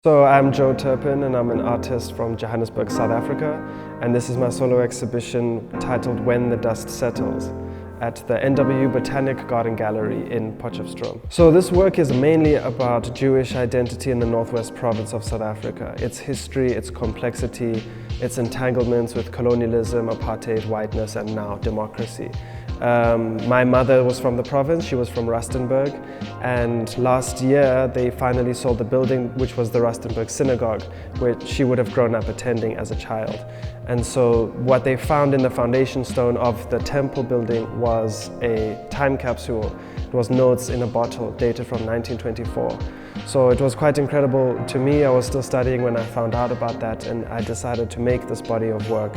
So I'm Joe Turpin and I'm an artist from Johannesburg, South Africa, and this is my solo exhibition titled When the Dust Settles at the NWU Botanical Gardens Gallery in Potchefstroom. So this work is mainly about Jewish identity in the northwest province of South Africa, its history, its complexity, its entanglements with colonialism, apartheid, whiteness, and now democracy. My mother was from the province, she was from Rustenburg, and last year they finally sold the building, which was the Rustenburg Synagogue, which she would have grown up attending as a child. And so what they found in the foundation stone of the temple building was a time capsule. It was notes in a bottle dated from 1924. So it was quite incredible to me. I was still studying when I found out about that, and I decided to make this body of work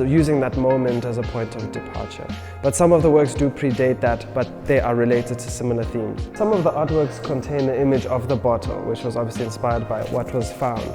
using that moment as a point of departure. But some of the works do predate that, but they are related to similar themes. Some of the artworks contain the image of the bottle, which was obviously inspired by what was found.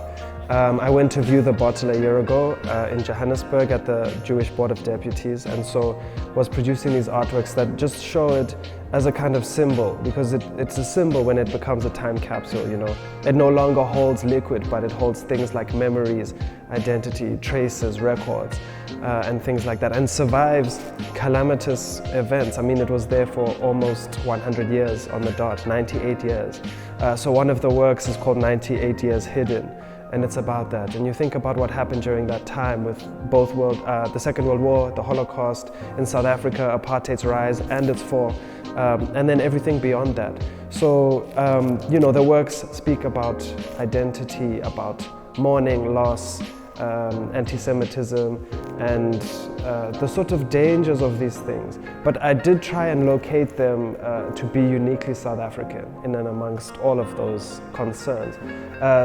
I went to view the bottle a year ago in Johannesburg at the Jewish Board of Deputies, and so was producing these artworks that just show it as a kind of symbol, because it's a symbol when it becomes a time capsule, you know. It no longer holds liquid, but it holds things like memories, identity, traces, records, and things like that, and survives calamitous events. I mean, it was there for almost 100 years on the dot, 98 years. So one of the works is called 98 Years Hidden, and it's about that. And you think about what happened during that time with both the Second World War, the Holocaust in South Africa, apartheid's rise and its fall, and then everything beyond that. So, you know, the works speak about identity, about mourning, loss, antisemitism, and the sort of dangers of these things. But I did try and locate them to be uniquely South African in and amongst all of those concerns.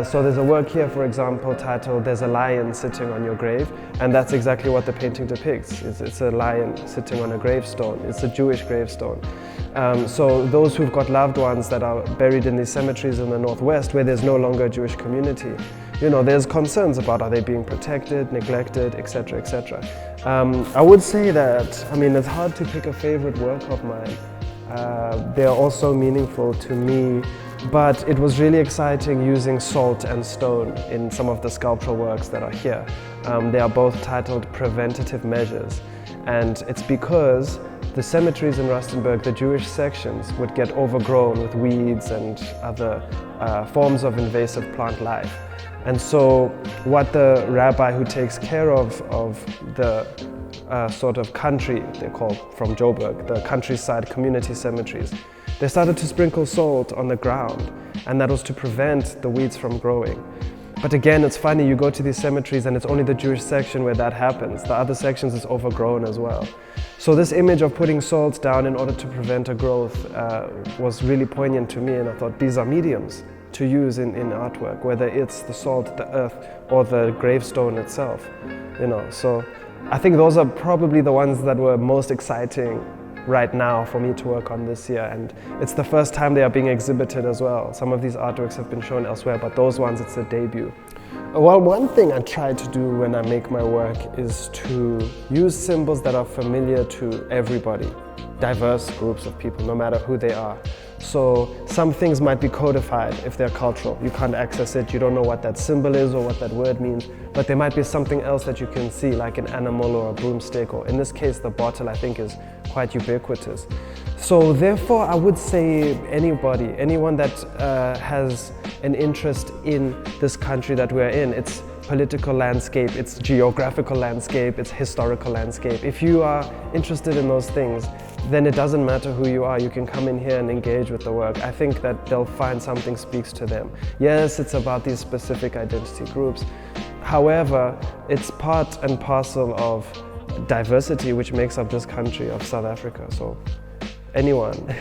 So there's a work here, for example, titled "There's a Lion Sitting on Your Grave," and that's exactly what the painting depicts. It's a lion sitting on a gravestone. It's a Jewish gravestone. So those who've got loved ones that are buried in these cemeteries in the northwest, where there's no longer a Jewish community, you know, there's concerns about are they being protected, neglected, etc., etc. I would say that, I mean, it's hard to pick a favorite work of mine. They're also meaningful to me, but it was really exciting using salt and stone in some of the sculptural works that are here. They are both titled Preventative Measures, and it's because the cemeteries in Rustenburg, the Jewish sections, would get overgrown with weeds and other forms of invasive plant life. And so what the rabbi who takes care of the sort of country, they call from Joburg, the countryside community cemeteries, they started to sprinkle salt on the ground, and that was to prevent the weeds from growing. But again, it's funny, you go to these cemeteries and it's only the Jewish section where that happens. The other sections is overgrown as well. So this image of putting salt down in order to prevent a growth was really poignant to me, and I thought these are mediums to use in artwork, whether it's the salt, the earth, or the gravestone itself, you know. So I think those are probably the ones that were most exciting right now for me to work on this year, and it's the first time they are being exhibited as well. Some of these artworks have been shown elsewhere, but those ones, it's a debut. Well, one thing I try to do when I make my work is to use symbols that are familiar to everybody, diverse groups of people, no matter who they are. So some things might be codified if they're cultural. You can't access it, you don't know what that symbol is or what that word means, but there might be something else that you can see, like an animal or a broomstick, or in this case the bottle, I think, is quite ubiquitous. So therefore I would say anyone that has an interest in this country that we're in, its political landscape, its geographical landscape, its historical landscape. If you are interested in those things, then it doesn't matter who you are, you can come in here and engage with the work. I think that they'll find something speaks to them. Yes, it's about these specific identity groups. However, it's part and parcel of diversity which makes up this country of South Africa. So anyone.